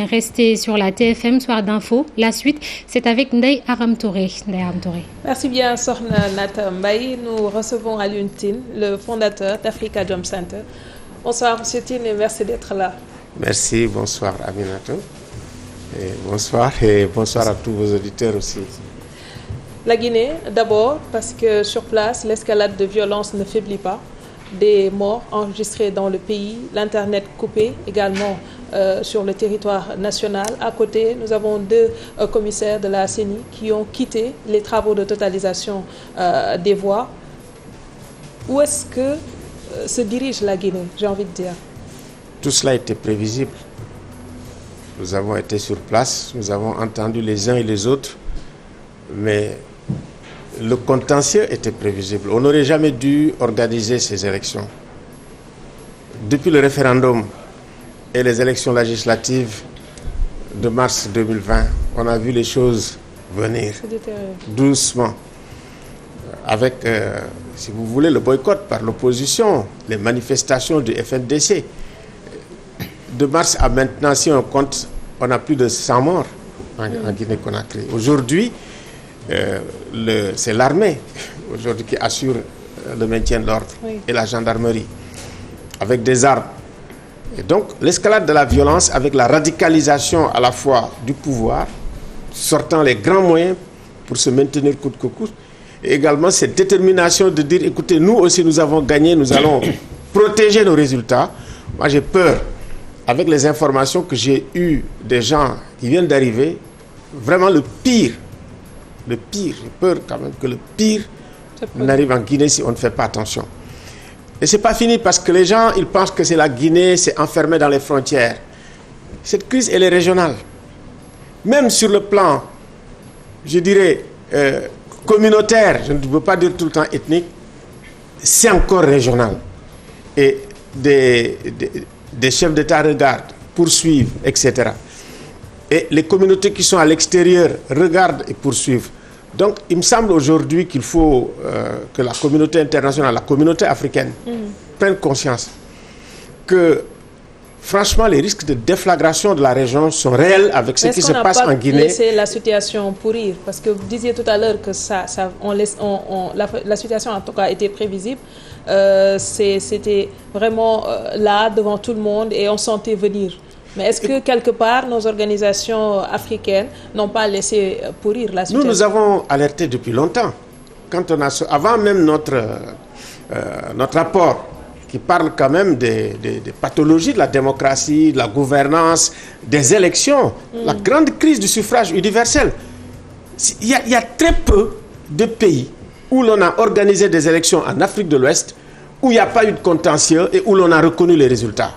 Restez sur la TFM Soir d'Info. La suite, c'est avec Ndeye Arame Touré. Ndeye Arame Touré. Merci bien, Sokhna Nata Mbaye. Nous recevons Alioune Tine, le fondateur d'Africa Jom Center. Bonsoir, Monsieur Tine, et merci d'être là. Merci, bonsoir Aminatou. Et bonsoir à tous vos auditeurs aussi. La Guinée, d'abord, parce que sur place, l'escalade de violence ne faiblit pas. Des morts enregistrés dans le pays, l'Internet coupé également sur le territoire national. À côté, nous avons deux commissaires de la CENI qui ont quitté les travaux de totalisation des voix. Où est-ce que se dirige la Guinée, j'ai envie de dire? Tout cela était prévisible. Nous avons été sur place, nous avons entendu les uns et les autres, mais le contentieux était prévisible. On n'aurait jamais dû organiser ces élections. Depuis le référendum et les élections législatives de mars 2020, on a vu les choses venir doucement. Avec, si vous voulez, le boycott par l'opposition, les manifestations du FNDC. De mars à maintenant, si on compte, on a plus de 100 morts en Guinée-Conakry. Aujourd'hui, c'est l'armée aujourd'hui qui assure le maintien de l'ordre, et la gendarmerie avec des armes. Et donc l'escalade de la violence avec la radicalisation à la fois du pouvoir, sortant les grands moyens pour se maintenir coûte que coûte, et également cette détermination de dire écoutez, nous aussi nous avons gagné, nous allons protéger nos résultats. Moi j'ai peur, avec les informations que j'ai eues des gens qui viennent d'arriver, vraiment le pire, j'ai peur quand même que le pire n'arrive en Guinée si on ne fait pas attention. Et c'est pas fini parce que les gens, ils pensent que c'est la Guinée, c'est enfermé dans les frontières. Cette crise, elle est régionale. Même sur le plan, je dirais, communautaire, je ne veux pas dire tout le temps ethnique, c'est encore régional. Et des chefs d'État regardent, poursuivent, etc. Et les communautés qui sont à l'extérieur regardent et poursuivent. Donc, il me semble aujourd'hui qu'il faut que la communauté internationale, la communauté africaine, prenne conscience que, franchement, les risques de déflagration de la région sont réels avec ce qui se passe en Guinée. Est-ce qu'on n'a pas laissé la situation pourrir? Parce que vous disiez tout à l'heure que la situation, en tout cas, était prévisible. C'était vraiment là, devant tout le monde, et on sentait venir. Mais est-ce que, quelque part, nos organisations africaines n'ont pas laissé pourrir la situation? Nous avons alerté depuis longtemps. Avant même notre rapport, qui parle quand même des pathologies de la démocratie, de la gouvernance, des élections, la grande crise du suffrage universel. Il y a très peu de pays où l'on a organisé des élections en Afrique de l'Ouest, où il n'y a pas eu de contentieux et où l'on a reconnu les résultats.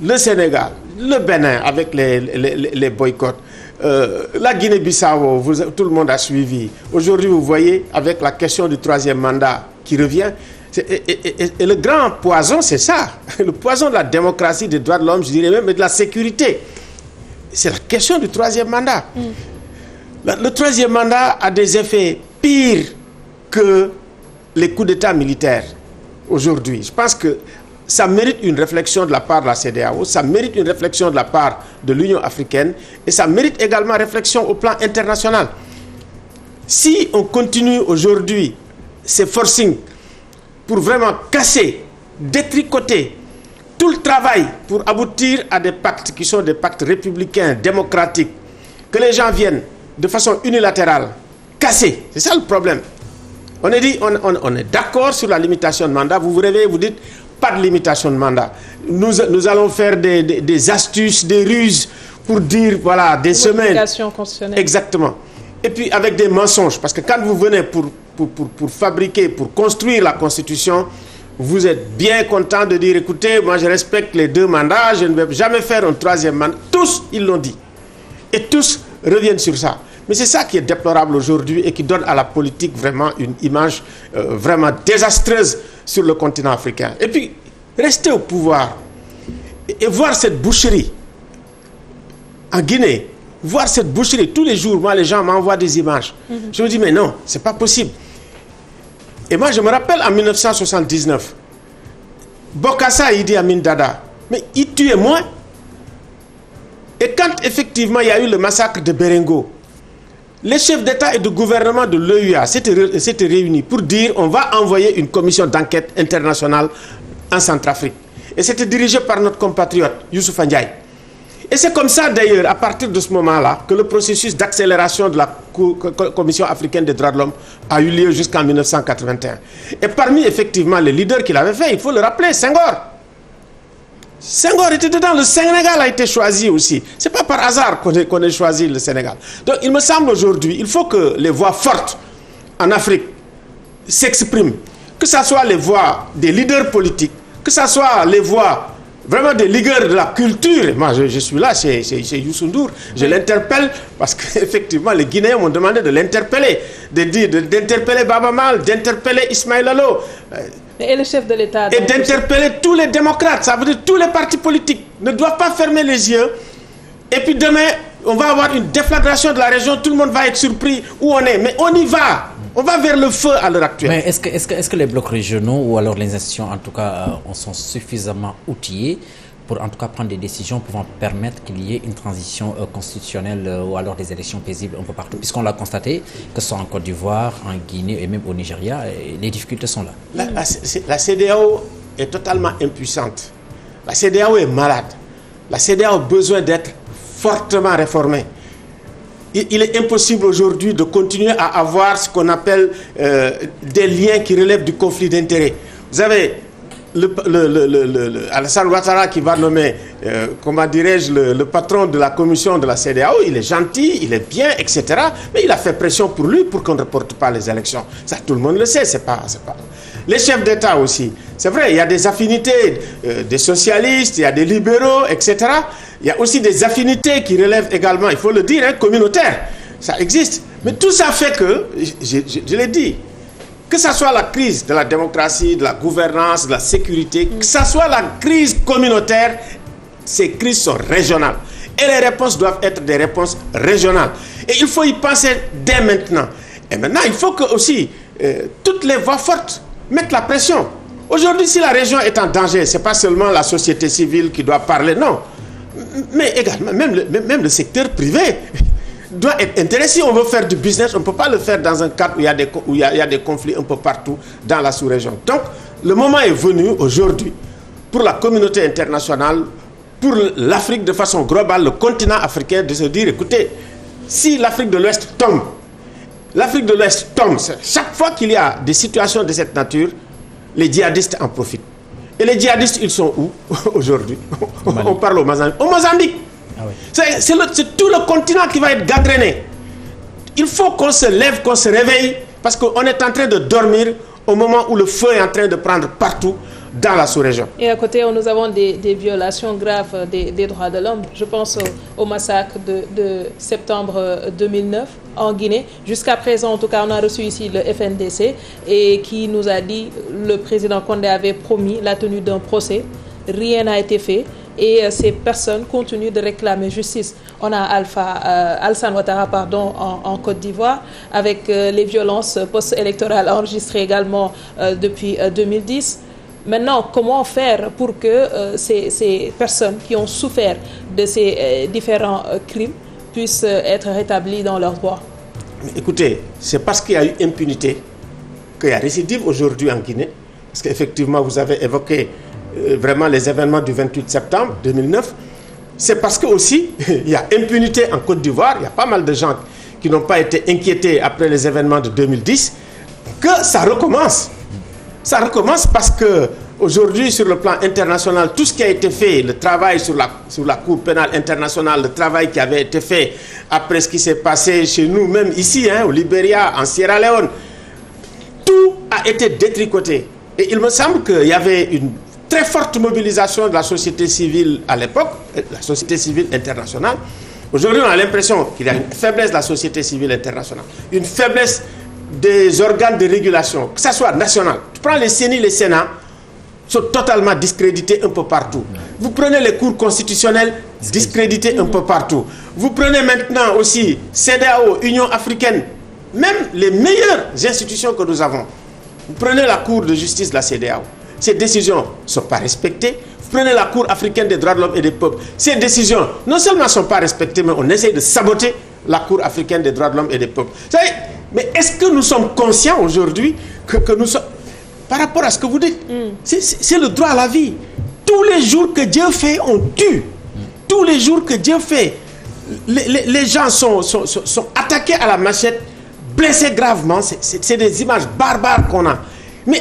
Le Sénégal, le Bénin avec les boycotts, la Guinée-Bissau, tout le monde a suivi. Aujourd'hui, vous voyez, avec la question du troisième mandat qui revient, et le grand poison, c'est ça. Le poison de la démocratie, des droits de l'homme, je dirais même, et de la sécurité. C'est la question du troisième mandat. Le troisième mandat a des effets pires que les coups d'État militaires aujourd'hui. Je pense que ça mérite une réflexion de la part de la CEDEAO, ça mérite une réflexion de la part de l'Union africaine, et ça mérite également réflexion au plan international. Si on continue aujourd'hui ces forcings pour vraiment casser, détricoter tout le travail pour aboutir à des pactes qui sont des pactes républicains, démocratiques, que les gens viennent de façon unilatérale casser, c'est ça le problème. On est d'accord sur la limitation de mandat, vous vous réveillez, vous dites pas de limitation de mandat. Nous allons faire des astuces, des ruses pour dire, voilà, des semaines. Constitutionnelle. Exactement. Et puis avec des mensonges, parce que quand vous venez pour fabriquer, pour construire la Constitution, vous êtes bien content de dire, écoutez, moi je respecte les 2 mandats, je ne vais jamais faire un 3e mandat. Tous, ils l'ont dit. Et tous reviennent sur ça. Mais c'est ça qui est déplorable aujourd'hui et qui donne à la politique vraiment une image vraiment désastreuse sur le continent africain. Et puis, rester au pouvoir et voir cette boucherie en Guinée, voir cette boucherie tous les jours, moi les gens m'envoient des images. Je me dis, mais non, c'est pas possible. Et moi je me rappelle en 1979, Bokassa Idi Amin Dada, mais il tuait moins. Et quand effectivement il y a eu le massacre de Berengo, les chefs d'État et de gouvernement de l'OUA s'étaient réunis pour dire on va envoyer une commission d'enquête internationale en Centrafrique. Et c'était dirigé par notre compatriote Youssoupha Ndiaye. Et c'est comme ça d'ailleurs, à partir de ce moment-là, que le processus d'accélération de la Commission africaine des droits de l'homme a eu lieu jusqu'en 1981. Et parmi effectivement les leaders qu'il avait fait, il faut le rappeler, Senghor. Senghor était dedans, le Sénégal a été choisi aussi. Ce n'est pas par hasard qu'on ait choisi le Sénégal. Donc il me semble aujourd'hui, il faut que les voix fortes en Afrique s'expriment. Que ce soit les voix des leaders politiques, que ce soit les voix vraiment des leaders de la culture. Moi, je suis là chez Youssou N'Dour, je l'interpelle parce qu'effectivement, les Guinéens m'ont demandé de l'interpeller, d'interpeller Baba Mal, d'interpeller Ismaël Allo. Et le chef de l'État. Et d'interpeller tous les démocrates, ça veut dire tous les partis politiques ne doivent pas fermer les yeux. Et puis demain, on va avoir une déflagration de la région, tout le monde va être surpris où on est. Mais on y va. On va vers le feu à l'heure actuelle. Mais est-ce que les blocs régionaux ou alors les institutions, en tout cas, sont suffisamment outillés pour en tout cas prendre des décisions pouvant permettre qu'il y ait une transition constitutionnelle ou alors des élections paisibles un peu partout? Puisqu'on l'a constaté, que ce soit en Côte d'Ivoire, en Guinée et même au Nigeria, les difficultés sont là. La CEDEAO est totalement impuissante. La CEDEAO est malade. La CEDEAO a besoin d'être fortement réformée. Il est impossible aujourd'hui de continuer à avoir ce qu'on appelle des liens qui relèvent du conflit d'intérêts. Vous avez Alassane Ouattara qui va nommer, comment dirais-je, le patron de la commission de la CEDEAO. Il est gentil, il est bien, etc. Mais il a fait pression pour lui pour qu'on ne reporte pas les élections. Ça, tout le monde le sait, c'est pas... Les chefs d'État aussi. C'est vrai, il y a des affinités des socialistes, il y a des libéraux, etc. Il y a aussi des affinités qui relèvent également, il faut le dire, communautaires. Ça existe. Mais tout ça fait que, je l'ai dit, que ce soit la crise de la démocratie, de la gouvernance, de la sécurité, que ce soit la crise communautaire, ces crises sont régionales. Et les réponses doivent être des réponses régionales. Et il faut y penser dès maintenant. Et maintenant, il faut que aussi toutes les voix fortes mettent la pression. Aujourd'hui, si la région est en danger, ce n'est pas seulement la société civile qui doit parler, non. Mais également, même le secteur privé doit être intéressé. Si on veut faire du business, on ne peut pas le faire dans un cadre où il y a des conflits un peu partout dans la sous-région. Donc, le moment est venu aujourd'hui pour la communauté internationale, pour l'Afrique de façon globale, le continent africain, de se dire, écoutez, si l'Afrique de l'Ouest tombe, chaque fois qu'il y a des situations de cette nature, les djihadistes en profitent. Et les djihadistes, ils sont où aujourd'hui? On parle au Mozambique. Ah oui. C'est tout le continent qui va être gangréné. Il faut qu'on se lève, qu'on se réveille, parce qu'on est en train de dormir au moment où le feu est en train de prendre partout dans la sous-région. Et à côté, nous avons des violations graves des droits de l'homme. Je pense au massacre de septembre 2009 en Guinée. Jusqu'à présent, en tout cas, on a reçu ici le FNDC et qui nous a dit le président Condé avait promis la tenue d'un procès. Rien n'a été fait. Et ces personnes continuent de réclamer justice. On a Alassane Ouattara en Côte d'Ivoire, avec les violences post-électorales enregistrées également depuis 2010. Maintenant, comment faire pour que ces personnes qui ont souffert de ces différents crimes puissent être rétablies dans leurs droits? Écoutez, c'est parce qu'il y a eu impunité qu'il y a récidive aujourd'hui en Guinée. Parce qu'effectivement, vous avez évoqué vraiment les événements du 28 septembre 2009. C'est parce que aussi, il y a impunité en Côte d'Ivoire. Il y a pas mal de gens qui n'ont pas été inquiétés après les événements de 2010, que ça recommence. Ça recommence parce que aujourd'hui, sur le plan international, tout ce qui a été fait, le travail sur la Cour pénale internationale, le travail qui avait été fait après ce qui s'est passé chez nous, même ici, au Libéria, en Sierra Leone, tout a été détricoté. Et il me semble qu'il y avait une très forte mobilisation de la société civile à l'époque, la société civile internationale. Aujourd'hui, on a l'impression qu'il y a une faiblesse de la société civile internationale, une faiblesse des organes de régulation, que ce soit national. Tu prends les CENI, les Sénats, sont totalement discrédités un peu partout. Vous prenez les cours constitutionnels, discrédités un peu partout. Vous prenez maintenant aussi CEDEAO, Union africaine, même les meilleures institutions que nous avons. Vous prenez la Cour de justice de la CEDEAO. Ces décisions ne sont pas respectées. Prenez la Cour africaine des droits de l'homme et des peuples. Ces décisions, non seulement ne sont pas respectées, mais on essaye de saboter la Cour africaine des droits de l'homme et des peuples. Vous savez, mais est-ce que nous sommes conscients aujourd'hui que nous sommes... Par rapport à ce que vous dites, c'est le droit à la vie. Tous les jours que Dieu fait, on tue. Tous les jours que Dieu fait, les gens sont attaqués à la machette, blessés gravement. C'est des images barbares qu'on a. Mais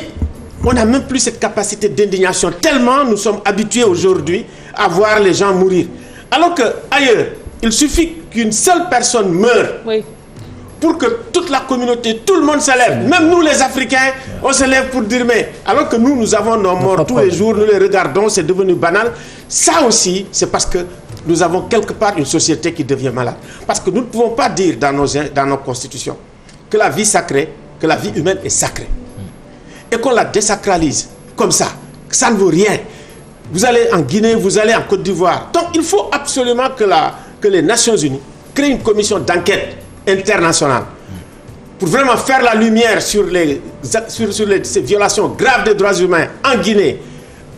on n'a même plus cette capacité d'indignation, tellement nous sommes habitués aujourd'hui à voir les gens mourir. Alors qu'ailleurs, il suffit qu'une seule personne meure. Oui. Pour que toute la communauté, tout le monde se lève. Même nous les Africains, on se lève pour dire mais... Alors que nous avons nos morts tous les jours, nous les regardons, c'est devenu banal. Ça aussi, c'est parce que nous avons quelque part une société qui devient malade. Parce que nous ne pouvons pas dire dans nos constitutions que la vie sacrée, que la vie humaine est sacrée. Et qu'on la désacralise comme ça, que ça ne vaut rien. Vous allez en Guinée, vous allez en Côte d'Ivoire. Donc il faut absolument que les Nations Unies créent une commission d'enquête internationale pour vraiment faire la lumière sur ces violations graves des droits humains en Guinée,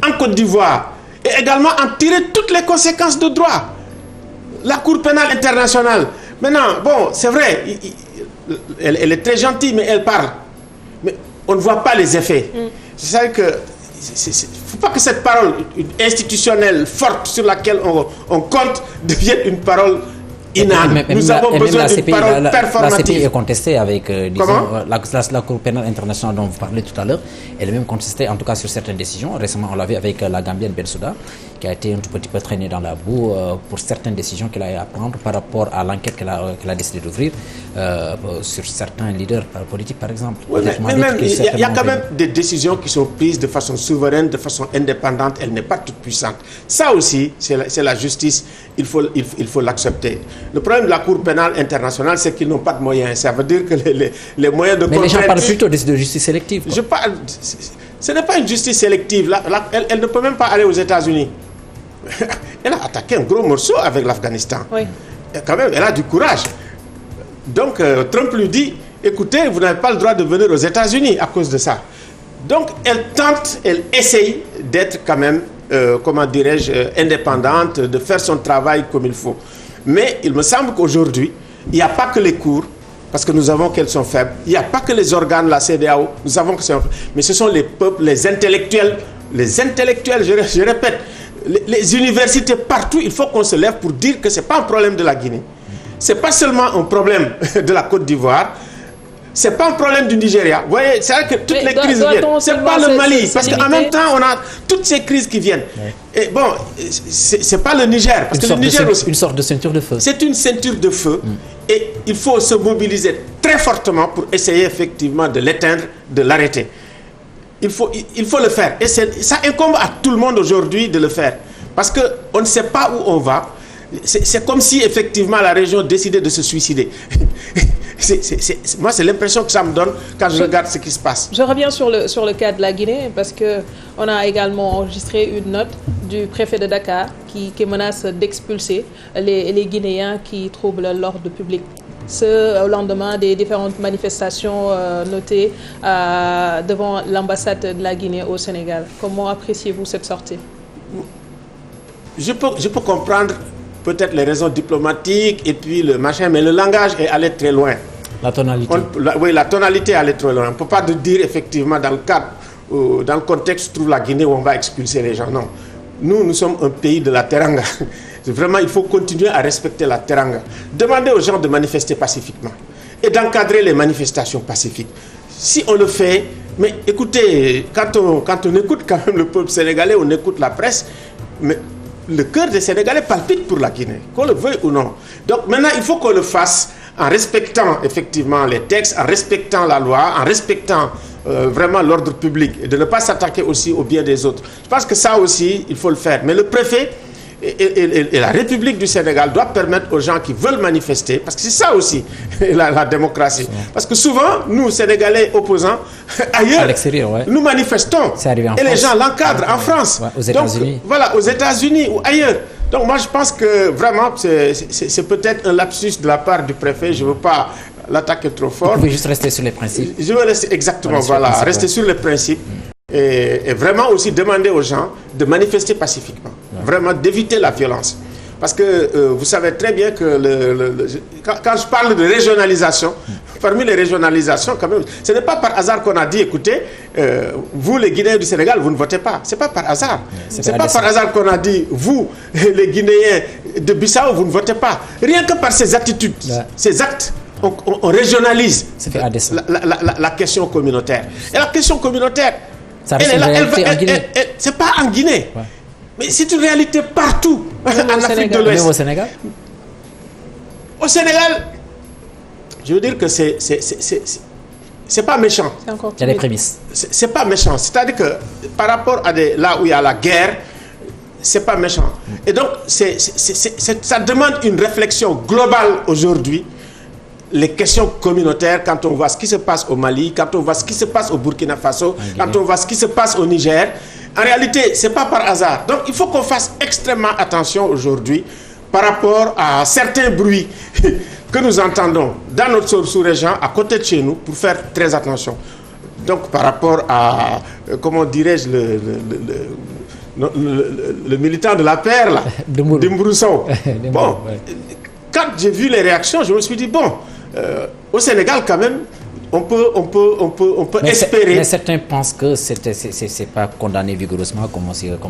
en Côte d'Ivoire, et également en tirer toutes les conséquences de droit. La Cour pénale internationale, maintenant, bon, c'est vrai, elle est très gentille, mais elle parle. Mais on ne voit pas les effets. C'est ça que... Il ne faut pas que cette parole institutionnelle forte sur laquelle on compte devienne une parole inane. Nous avons besoin d'une parole performative. La CPI est contestée avec, disons, la Cour pénale internationale dont vous parlez tout à l'heure. Elle est même contestée, en tout cas, sur certaines décisions. Récemment, on l'a vu avec la Gambienne Bensouda, qui a été un tout petit peu traînée dans la boue pour certaines décisions qu'elle a eu à prendre par rapport à l'enquête qu'elle a décidé d'ouvrir sur certains leaders politiques, par exemple. Oui, mais même, il y a quand même des décisions qui sont prises de façon souveraine, de façon indépendante. Elle n'est pas toute puissante. Ça aussi, c'est la justice. Il faut l'accepter. Le problème de la Cour pénale internationale, c'est qu'ils n'ont pas de moyens. Ça veut dire que les moyens de contrainte... Mais les gens parlent plutôt de justice sélective. Ce n'est pas une justice sélective. Elle ne peut même pas aller aux États-Unis. Elle a attaqué un gros morceau avec l'Afghanistan. Oui. Et quand même, elle a du courage. Donc, Trump lui dit, écoutez, vous n'avez pas le droit de venir aux États-Unis à cause de ça. Donc, elle essaye d'être quand même, comment dirais-je, indépendante, de faire son travail comme il faut. Mais il me semble qu'aujourd'hui, il n'y a pas que les cours, parce que nous avons qu'elles sont faibles. Il n'y a pas que les organes, la CEDEAO, nous savons que c'est faible. Mais ce sont les peuples, les intellectuels, je répète, les universités partout, il faut qu'on se lève pour dire que ce n'est pas un problème de la Guinée. Ce n'est pas seulement un problème de la Côte d'Ivoire. Ce n'est pas un problème du Nigeria. Vous voyez, c'est vrai que toutes les crises viennent. Ce n'est pas le Mali, parce qu'en même temps, on a toutes ces crises qui viennent. Ouais. Et bon, ce n'est pas le Niger. Parce que le Niger aussi, une sorte de ceinture de feu. C'est une ceinture de feu. Et il faut se mobiliser très fortement pour essayer effectivement de l'éteindre, de l'arrêter. Il faut le faire. Et ça incombe à tout le monde aujourd'hui de le faire. Parce qu'on ne sait pas où on va. C'est comme si effectivement la région décidait de se suicider. Moi, c'est l'impression que ça me donne quand je regarde ce qui se passe. Je reviens sur le cas de la Guinée parce qu'on a également enregistré une note du préfet de Dakar qui menace d'expulser les Guinéens qui troublent l'ordre public. Au lendemain des différentes manifestations notées devant l'ambassade de la Guinée au Sénégal. Comment appréciez-vous cette sortie? Je peux comprendre peut-être les raisons diplomatiques et puis le machin, mais le langage est allé très loin. La tonalité. Oui, la tonalité est allée trop loin. On ne peut pas dire effectivement dans le contexte où se trouve la Guinée où on va expulser les gens. Non. Nous sommes un pays de la teranga. Vraiment, il faut continuer à respecter la teranga. Demandez aux gens de manifester pacifiquement et d'encadrer les manifestations pacifiques. Si on le fait, mais écoutez, quand on écoute quand même le peuple sénégalais, on écoute la presse, mais le cœur des Sénégalais palpite pour la Guinée, qu'on le veuille ou non. Donc maintenant, il faut qu'on le fasse en respectant effectivement les textes, en respectant la loi, en respectant vraiment l'ordre public et de ne pas s'attaquer aussi au bien des autres. Je pense que ça aussi, il faut le faire. Mais le préfet et la République du Sénégal doivent permettre aux gens qui veulent manifester, parce que c'est ça aussi la démocratie. Parce que souvent, nous, Sénégalais opposants, ailleurs, ouais, nous manifestons et les gens l'encadrent en France. Ouais, aux États-Unis. Donc, voilà, aux États-Unis ou ailleurs. Donc moi, je pense que vraiment, c'est peut-être un lapsus de la part du préfet. Je ne veux pas l'attaquer trop fort. Vous pouvez juste rester sur les principes. Je veux rester exactement, voilà, rester sur les principes. et vraiment aussi demander aux gens de manifester pacifiquement, vraiment d'éviter la violence. Parce que vous savez très bien que quand je parle de régionalisation, parmi les régionalisations, quand même, ce n'est pas par hasard qu'on a dit, écoutez, vous les Guinéens du Sénégal, vous ne votez pas. Ce n'est pas par hasard. C'est pas par hasard qu'on a dit, vous les Guinéens de Bissau, vous ne votez pas. Rien que par ces attitudes, ces actes, on régionalise la question communautaire. Et la question communautaire, c'est pas en Guinée. Ouais. Mais c'est une réalité partout en Afrique de l'Ouest. Même au Sénégal? Au Sénégal, je veux dire que c'est pas méchant. Il y a des prémices. C'est pas méchant. C'est-à-dire que par rapport à là où il y a la guerre, c'est pas méchant. Et donc, ça demande une réflexion globale aujourd'hui. Les questions communautaires, quand on voit ce qui se passe au Mali, quand on voit ce qui se passe au Burkina Faso, quand on voit ce qui se passe au Niger, en réalité, ce n'est pas par hasard. Donc, il faut qu'on fasse extrêmement attention aujourd'hui par rapport à certains bruits que nous entendons dans notre sous-région, à côté de chez nous, pour faire très attention. Donc, par rapport à, comment dirais-je, le militant de la paire, là, Dembourou. Bon, quand j'ai vu les réactions, je me suis dit, bon, au Sénégal, quand même, on peut espérer. Mais certains pensent que c'est pas condamné vigoureusement comme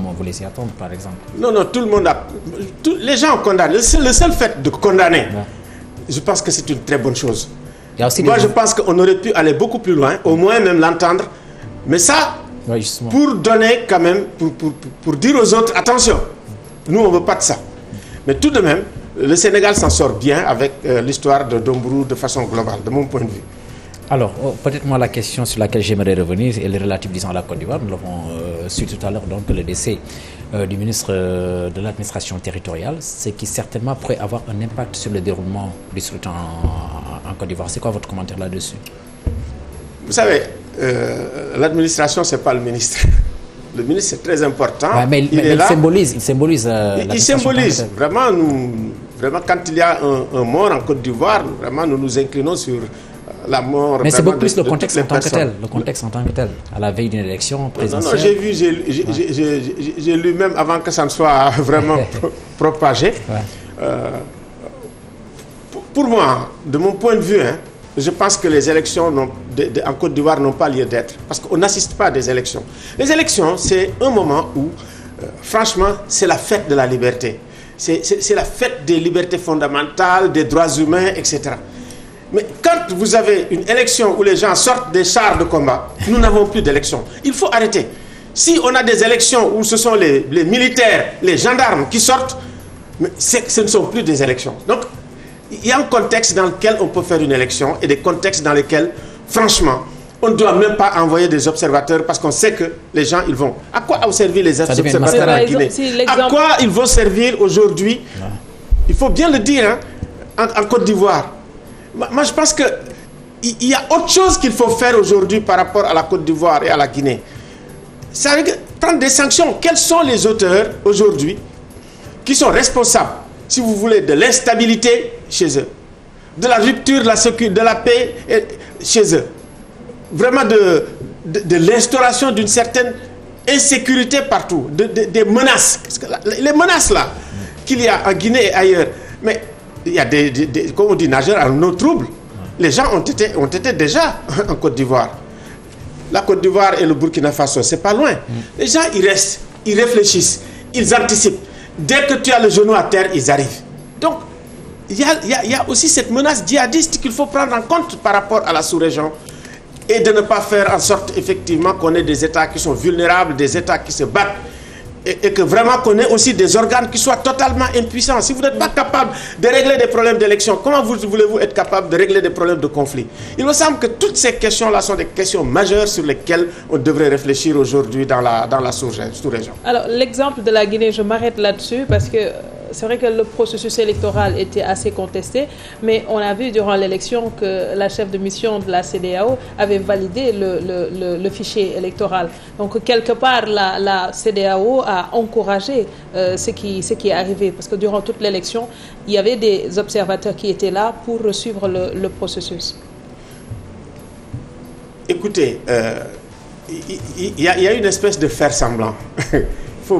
on voulait s'y attendre, par exemple. Non, tout le monde les gens condamnent. Le seul fait de condamner, je pense que c'est une très bonne chose. Moi, je pense qu'on aurait pu aller beaucoup plus loin, au moins même l'entendre. Mais ça, pour donner quand même, pour dire aux autres, attention, nous, on ne veut pas de ça. Mais tout de même, le Sénégal s'en sort bien avec l'histoire de Dombourou de façon globale, de mon point de vue. Alors, peut-être moi, la question sur laquelle j'aimerais revenir, elle est relative, disons, à la Côte d'Ivoire. Nous l'avons su tout à l'heure, donc, le décès du ministre de l'administration territoriale, ce qui certainement pourrait avoir un impact sur le déroulement du scrutin en Côte d'Ivoire. C'est quoi votre commentaire là-dessus? Vous savez, l'administration, ce n'est pas le ministre. Le ministre, c'est très important. Ouais, mais il symbolise. Il symbolise. Vraiment, quand il y a un mort en Côte d'Ivoire, vraiment, nous nous inclinons sur la mort. Mais c'est beaucoup plus le contexte en tant que tel. Le contexte en tant que tel, à la veille d'une élection présidentielle. Non, j'ai lu même avant que ça ne soit vraiment propagé. Ouais. Pour moi, de mon point de vue, je pense que les élections en Côte d'Ivoire n'ont pas lieu d'être. Parce qu'on n'assiste pas à des élections. Les élections, c'est un moment où, franchement, c'est la fête de la liberté. C'est la fête des libertés fondamentales, des droits humains, etc. Mais quand vous avez une élection où les gens sortent des chars de combat, nous n'avons plus d'élection. Il faut arrêter. Si on a des élections où ce sont les militaires, les gendarmes qui sortent, mais ce ne sont plus des élections. Donc, il y a un contexte dans lequel on peut faire une élection et des contextes dans lesquels, franchement, on ne doit même pas envoyer des observateurs parce qu'on sait que les gens, ils vont. À quoi ont servi les observateurs en Guinée? À quoi ils vont servir aujourd'hui? Il faut bien le dire, en Côte d'Ivoire. Moi, je pense qu'il y a autre chose qu'il faut faire aujourd'hui par rapport à la Côte d'Ivoire et à la Guinée. C'est prendre des sanctions. Quels sont les auteurs aujourd'hui qui sont responsables, si vous voulez, de l'instabilité chez eux, de la rupture de la paix chez eux, vraiment de l'instauration d'une certaine insécurité partout, des menaces. Parce que les menaces là qu'il y a en Guinée et ailleurs, mais il y a comme on dit, nageurs en eau trouble. Les gens ont été déjà en Côte d'Ivoire. La Côte d'Ivoire et le Burkina Faso, c'est pas loin. Les gens, ils restent, ils réfléchissent, ils anticipent. Dès que tu as le genou à terre, ils arrivent. Donc, il y a aussi cette menace djihadiste qu'il faut prendre en compte par rapport à la sous-région et de ne pas faire en sorte, effectivement, qu'on ait des États qui sont vulnérables, des États qui se battent et que vraiment qu'on ait aussi des organes qui soient totalement impuissants. Si vous n'êtes pas capable de régler des problèmes d'élection, comment voulez-vous être capable de régler des problèmes de conflit? Il me semble que toutes ces questions-là sont des questions majeures sur lesquelles on devrait réfléchir aujourd'hui dans la sous-région. Alors, l'exemple de la Guinée, je m'arrête là-dessus parce que c'est vrai que le processus électoral était assez contesté, mais on a vu durant l'élection que la chef de mission de la CEDEAO avait validé le fichier électoral. Donc, quelque part, la CEDEAO a encouragé ce qui est arrivé, parce que durant toute l'élection, il y avait des observateurs qui étaient là pour suivre le processus. Écoutez, il y a une espèce de faire semblant. Il faut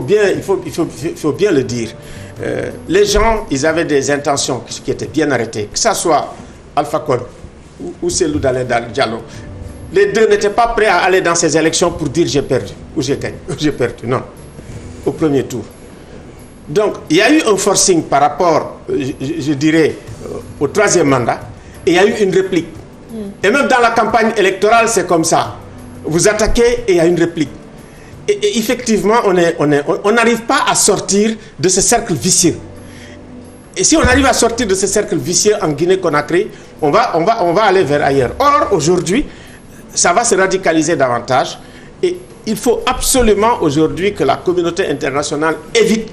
bien le dire. Les gens, ils avaient des intentions qui étaient bien arrêtées. Que ce soit Alpha Condé ou Cellou Dalein Diallo. Les deux n'étaient pas prêts à aller dans ces élections pour dire j'ai perdu ou j'ai gagné ou j'ai perdu. Non, au premier tour. Donc, il y a eu un forcing par rapport, je dirais, au troisième mandat, et il y a eu une réplique. Et même dans la campagne électorale, c'est comme ça. Vous attaquez et il y a une réplique. Et effectivement, on n'arrive pas à sortir de ce cercle vicieux. Et si on arrive à sortir de ce cercle vicieux en Guinée-Conakry, on va aller vers ailleurs. Or, aujourd'hui, ça va se radicaliser davantage. Et il faut absolument aujourd'hui que la communauté internationale évite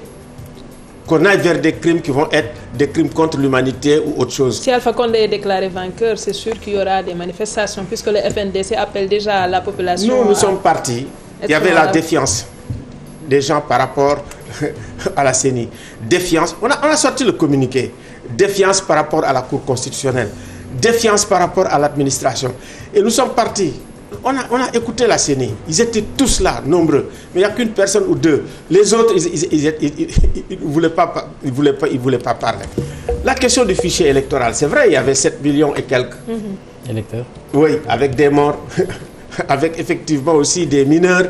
qu'on aille vers des crimes qui vont être des crimes contre l'humanité ou autre chose. Si Alpha Condé est déclaré vainqueur, c'est sûr qu'il y aura des manifestations, puisque le FNDC appelle déjà la population... Nous sommes partis. Il y avait la défiance des gens par rapport à la CENI. Défiance. On a sorti le communiqué. Défiance par rapport à la Cour constitutionnelle. Défiance par rapport à l'administration. Et nous sommes partis. On a écouté la CENI. Ils étaient tous là, nombreux. Mais il n'y a qu'une personne ou deux. Les autres, ils ne voulaient pas parler. La question du fichier électoral, c'est vrai, il y avait 7 millions et quelques électeurs. Oui, avec des morts, avec effectivement aussi des mineurs.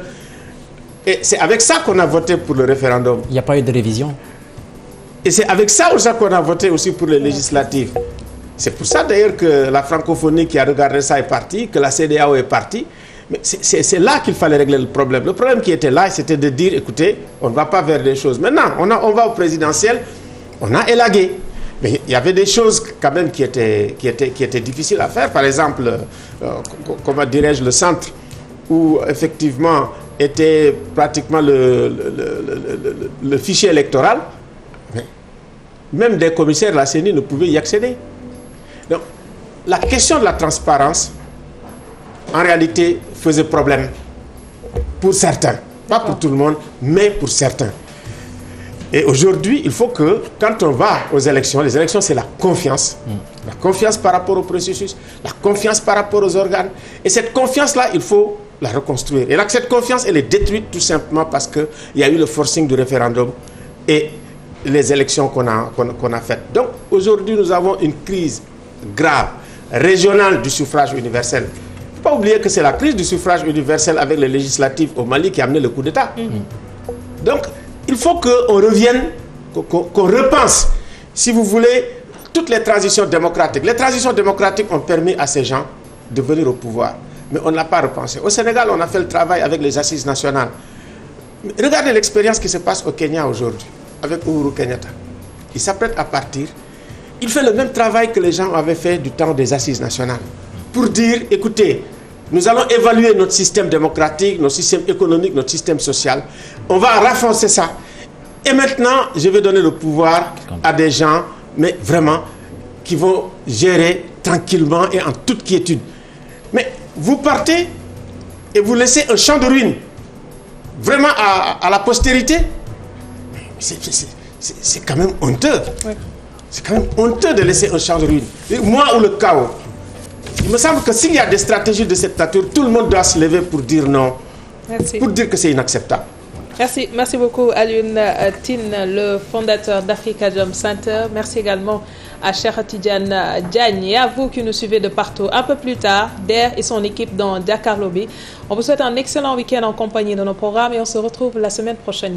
Et c'est avec ça qu'on a voté pour le référendum. Il n'y a pas eu de révision. Et c'est avec ça aussi qu'on a voté aussi pour les législatives. C'est pour ça d'ailleurs que la francophonie qui a regardé ça est partie, que la CEDEAO est partie. Mais c'est là qu'il fallait régler le problème. Le problème qui était là, c'était de dire, écoutez, on ne va pas vers des choses. Maintenant, on va au présidentiel, on a élagué. Mais il y avait des choses quand même qui étaient difficiles à faire. Par exemple, comment dirais-je, le centre où effectivement était pratiquement le fichier électoral. Mais même des commissaires de la CENI ne pouvaient y accéder. Donc, la question de la transparence, en réalité, faisait problème pour certains. Pas pour tout le monde, mais pour certains. Et aujourd'hui, il faut que, quand on va aux élections, les élections, c'est la confiance. La confiance par rapport au processus, la confiance par rapport aux organes. Et cette confiance-là, il faut la reconstruire. Et là, cette confiance, elle est détruite tout simplement parce qu'il y a eu le forcing du référendum et les élections qu'on a faites. Donc, aujourd'hui, nous avons une crise grave, régionale du suffrage universel. Il ne faut pas oublier que c'est la crise du suffrage universel avec les législatives au Mali qui a amené le coup d'État. Donc, il faut qu'on revienne, qu'on repense, si vous voulez, toutes les transitions démocratiques. Les transitions démocratiques ont permis à ces gens de venir au pouvoir. Mais on ne l'a pas repensé. Au Sénégal, on a fait le travail avec les assises nationales. Regardez l'expérience qui se passe au Kenya aujourd'hui, avec Uhuru Kenyatta. Il s'apprête à partir. Il fait le même travail que les gens avaient fait du temps des assises nationales. Pour dire, écoutez, nous allons évaluer notre système démocratique, notre système économique, notre système social. On va renforcer ça. Et maintenant, je vais donner le pouvoir à des gens, mais vraiment, qui vont gérer tranquillement et en toute quiétude. Mais vous partez et vous laissez un champ de ruines, vraiment à la postérité. C'est quand même honteux. Oui. C'est quand même honteux de laisser un champ de ruines. Moi ou le chaos. Il me semble que s'il y a des stratégies de cette nature, tout le monde doit se lever pour dire non. Merci. Pour dire que c'est inacceptable. Merci. Merci beaucoup Alioune Tine, le fondateur d'Africadium Center. Merci également à Cheikh Tidiane Diagne et à vous qui nous suivez de partout. Un peu plus tard, Der et son équipe dans Dakar Lobby. On vous souhaite un excellent week-end en compagnie de nos programmes et on se retrouve la semaine prochaine.